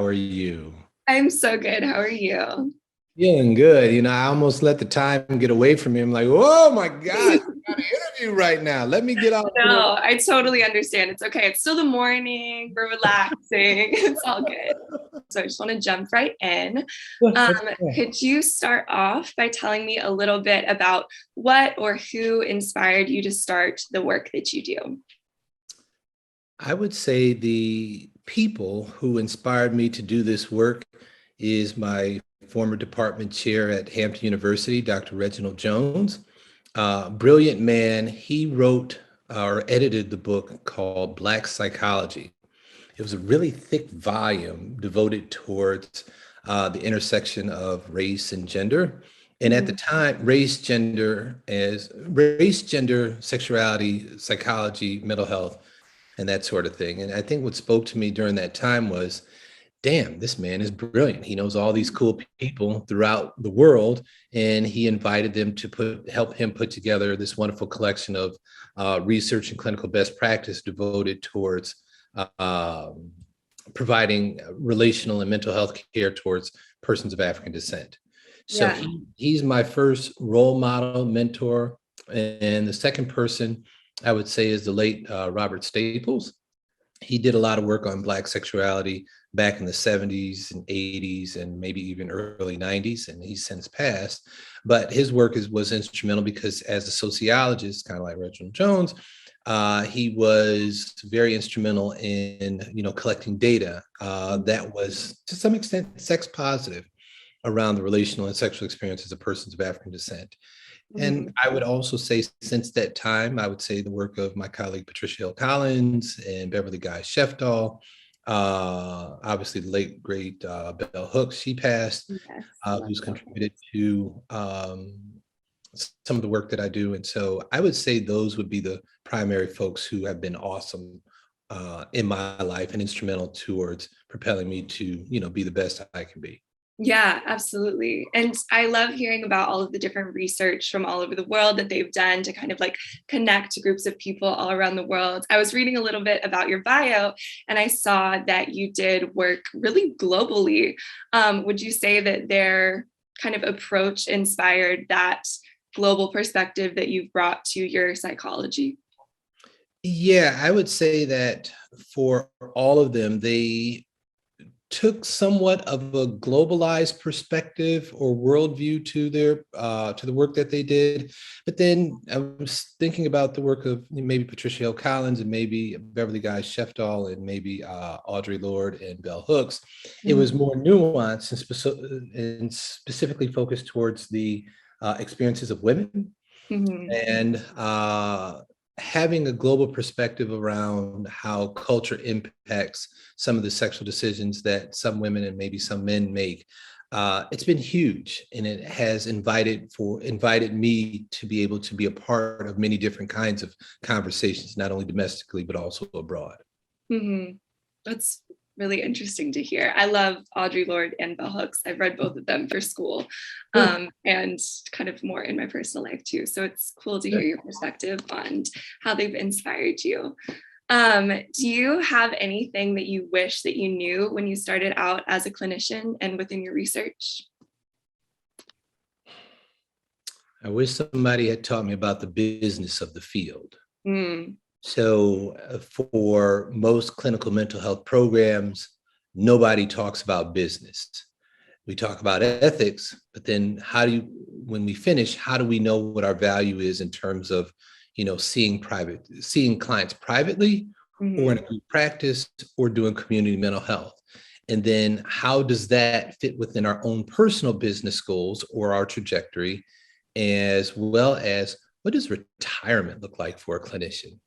are you? I'm so good. How are you? Feeling good. I almost let the time get away from me. I'm like, oh my God, I got an interview right now. Let me get out here. No, I totally understand. It's okay. It's still the morning. We're relaxing. It's all good. So I just want to jump right in. Let's go. Could you start off by telling me a little bit about what or who inspired you to start the work that you do? I would say the people who inspired me to do this work is my former department chair at Hampton University, Dr. Reginald Jones. Brilliant man. He wrote or edited the book called Black Psychology. It was a really thick volume devoted towards the intersection of race and gender. And at the Mhm. time, race, gender, sexuality, psychology, mental health, and that sort of thing. And I think what spoke to me during that time was, damn, this man is brilliant. He knows all these cool people throughout the world, and he invited them to help him put together this wonderful collection of research and clinical best practice devoted towards uh, providing relational and mental health care towards persons of African descent. So Yeah. he's my first role model, mentor. And the second person I would say is the late Robert Staples. He did a lot of work on Black sexuality back in the 70s and 80s and maybe even early 90s, and he's since passed. But his work was instrumental because as a sociologist, kind of like Reginald Jones, he was very instrumental in collecting data that was to some extent sex positive around the relational and sexual experiences of persons of African descent. And Mhm. I would also say since that time, I would say the work of my colleague Patricia Hill Collins and Beverly Guy Sheftal, obviously the late great Bell Hooks, she passed, Yes. Love who's that. contributed to some of the work that I do. And so I would say those would be the primary folks who have been awesome in my life and instrumental towards propelling me to, be the best I can be. Yeah, absolutely. And I love hearing about all of the different research from all over the world that they've done to kind of like connect groups of people all around the world. I was reading a little bit about your bio and I saw that you did work really globally. Would you say that their kind of approach inspired that global perspective that you've brought to your psychology? Yeah, I would say that for all of them, they took somewhat of a globalized perspective or worldview to their to the work that they did. But then I was thinking about the work of maybe Patricia Hill Collins and maybe Beverly Guy Sheftal and maybe Audre Lorde and Bell Hooks. It was Mhm. more nuanced and specifically focused towards the experiences of women Mhm. and having a global perspective around how culture impacts some of the sexual decisions that some women and maybe some men make. It's been huge, and it has invited me to be able to be a part of many different kinds of conversations, not only domestically but also abroad. Mhm. That's really interesting to hear. I love Audre Lorde and Bell Hooks. I've read both of them for school, Good, and kind of more in my personal life too. So it's cool to hear good. your perspective on how they've inspired you. Do you have anything that you wish that you knew when you started out as a clinician and within your research? I wish somebody had taught me about the business of the field. Mm, So, for most clinical mental health programs, nobody talks about business. We talk about ethics, but then when we finish, how do we know what our value is in terms of, seeing clients privately or in mhm. a group practice or doing community mental health? And then how does that fit within our own personal business goals or our trajectory, as well as what does retirement look like for a clinician?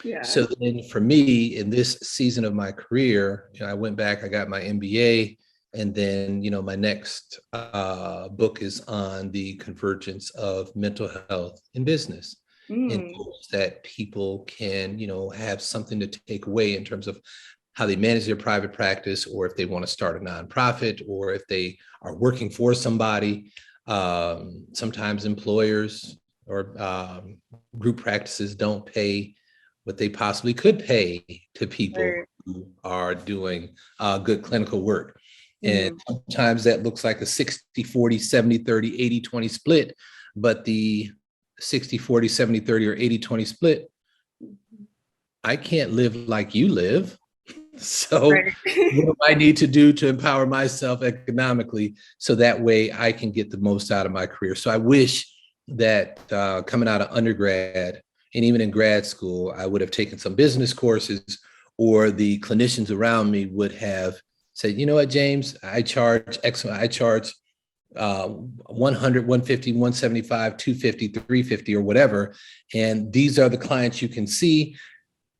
Yeah. So then for me, in this season of my career, I went back, I got my MBA, and then, my next book is on the convergence of mental health and business in Mm, hopes that people can, have something to take away in terms of how they manage their private practice, or if they want to start a nonprofit, or if they are working for somebody. Sometimes employers or group practices don't pay what they possibly could pay to people or, who are doing good clinical work. And sometimes that looks like a 60, 40, 70, 30, 80, 20 split. But the 60, 40, 70, 30, or 80, 20 split, I can't live like you live. So Right. what do I need to do to empower myself economically so that way I can get the most out of my career? So I wish that coming out of undergrad and even in grad school, I would have taken some business courses, or the clinicians around me would have said, you know what, James, I charge X, I charge 100, 150, 175, 250, 350, or whatever. And these are the clients you can see.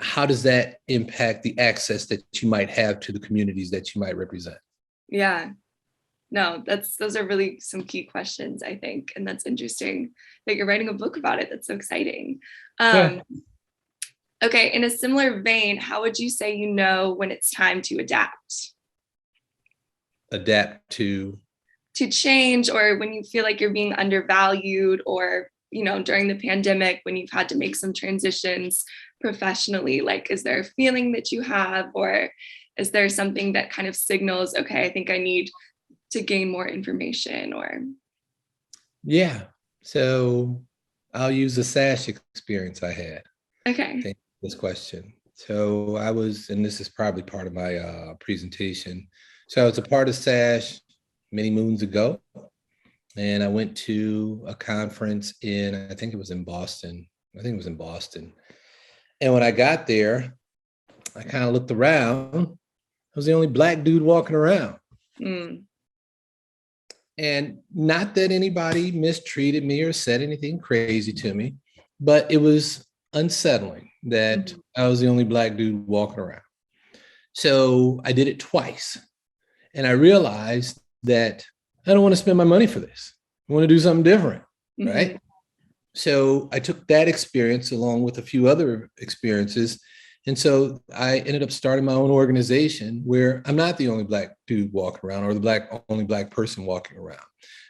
How does that impact the access that you might have to the communities that you might represent? Yeah. No, those are really some key questions, I think. And that's interesting that you're writing a book about it. That's so exciting. Yeah. Okay, in a similar vein, how would you say you know when it's time to adapt? Adapt to Change, or when you feel like you're being undervalued, or during the pandemic when you've had to make some transitions professionally, like, is there a feeling that you have, or is there something that kind of signals, okay, I think I need to gain more information? Or yeah. So I'll use the Sash experience I had. okay. Thank you for this question. So I was, and this is probably part of my presentation. So I was a part of Sash many moons ago, and I went to a conference I think it was in Boston. I think it was in Boston. And when I got there, I kind of looked around. I was the only Black dude walking around. And not that anybody mistreated me or said anything crazy to me, but it was unsettling that I was the only Black dude walking around. So I did it twice. And I realized that I don't want to spend my money for this. I want to do something different, right? So I took that experience along with a few other experiences. And so I ended up starting my own organization where I'm not the only Black dude walking around, or the only Black person walking around.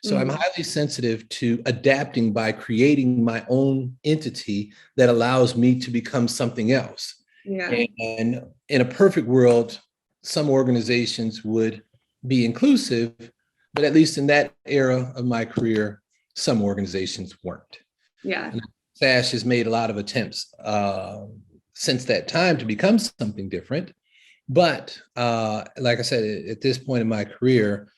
So I'm highly sensitive to adapting by creating my own entity that allows me to become something else. Yeah. And in a perfect world, some organizations would be inclusive, but at least in that era of my career, some organizations weren't. Yeah. And Sash has made a lot of attempts since that time to become something different. But like I said, at this point in my career,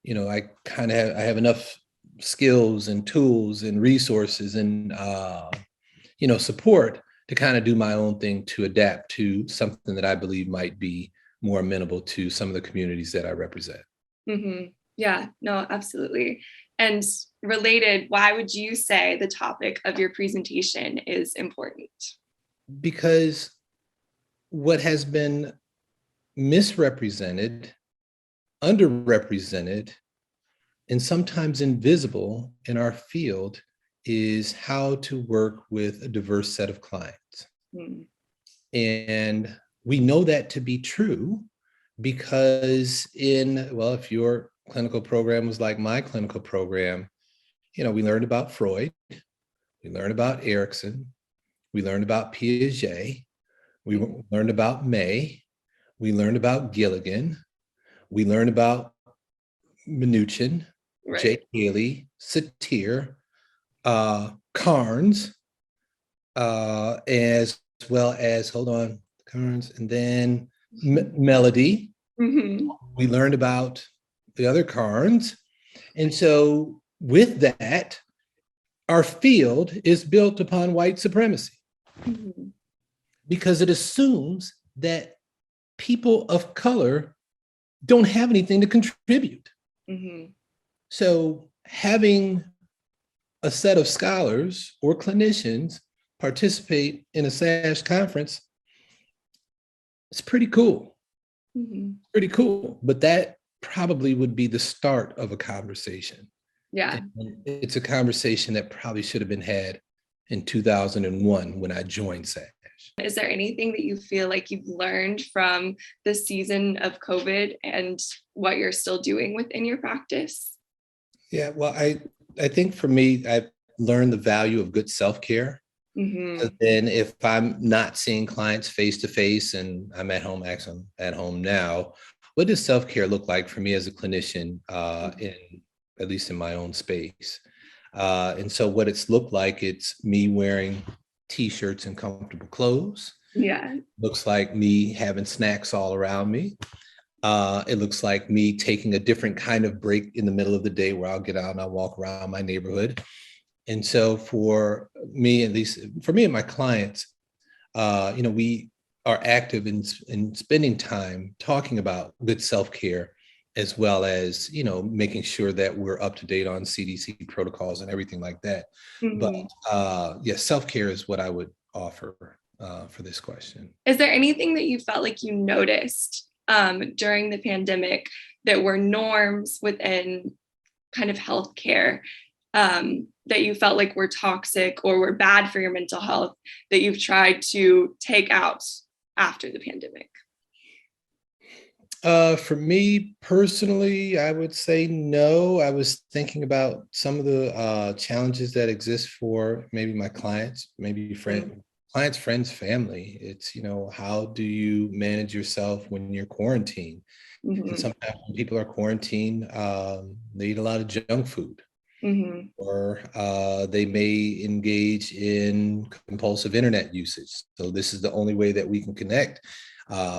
I have enough skills and tools and resources and support to kind of do my own thing to adapt to something that I believe might be more amenable to some of the communities that I represent. Yeah, no, absolutely. And related, why would you say the topic of your presentation is important? Because what has been misrepresented, underrepresented, and sometimes invisible in our field is how to work with a diverse set of clients. And we know that to be true because if your clinical program was like my clinical program, we learned about Freud, we learned about Erickson, we learned about Piaget, we learned about May, we learned about Gilligan, we learned about Mnuchin, Right. Jake Haley, Satir, Carnes, as well as, Carnes, and then Melody. We learned about the other Carnes. And so with that, our field is built upon white supremacy because it assumes that people of color don't have anything to contribute. So having a set of scholars or clinicians participate in a Sash conference, it's pretty cool. Pretty cool. But that probably would be the start of a conversation. Yeah. And it's a conversation that probably should have been had in 2001 when I joined Sash. Is there anything that you feel like you've learned from the season of COVID and what you're still doing within your practice? Yeah, well, I think for me, I've learned the value of good self-care. And then if I'm not seeing clients face to face and I'm at home, actually I'm at home now, what does self-care look like for me as a clinician, in at least in my own space? And so what it's looked like, it's me wearing t-shirts and comfortable clothes. Yeah. Looks like me having snacks all around me. It looks like me taking a different kind of break in the middle of the day where I'll get out and I'll walk around my neighborhood. And so for me, at least for me and my clients, we are active in spending time talking about good self-care, as well as, making sure that we're up to date on CDC protocols and everything like that. But Mhm. yes, self-care is what I would offer for this question. Is there anything that you felt like you noticed during the pandemic that were norms within kind of healthcare that you felt like were toxic or were bad for your mental health that you've tried to take out after the pandemic? For me personally, I would say no. I was thinking about some of the challenges that exist for maybe my clients, maybe clients, friends, family. It's, how do you manage yourself when you're quarantined? And Mm-hmm. sometimes when people are quarantined, they eat a lot of junk food, Mm-hmm. or they may engage in compulsive internet usage. So this is the only way that we can connect.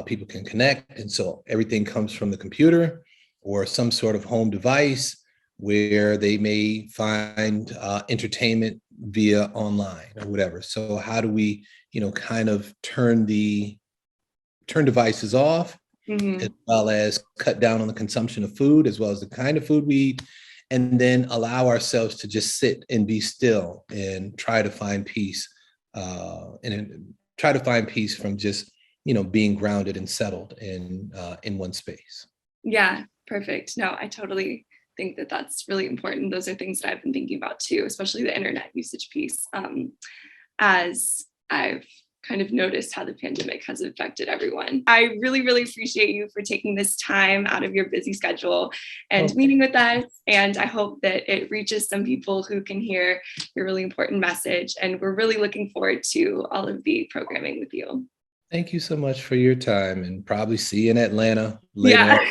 People can connect. And so everything comes from the computer or some sort of home device where they may find entertainment via online or whatever. So how do we, kind of turn devices off, as Mm-hmm. well as cut down on the consumption of food, as well as the kind of food we eat, and then allow ourselves to just sit and be still and try to find peace, and try to find peace from just, being grounded and settled in one space. Yeah, perfect. No, I totally think that that's really important. Those are things that I've been thinking about too, especially the internet usage piece, as I've kind of noticed how the pandemic has affected everyone. I really, really appreciate you for taking this time out of your busy schedule and Well, meeting with us. And I hope that it reaches some people who can hear your really important message. And we're really looking forward to all of the programming with you. thank you so much for your time, and probably see you in Atlanta later Yeah, on.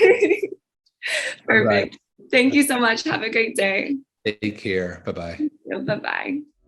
All right. perfect. Thank you so much. Have a great day. Take care. Bye bye. Bye bye.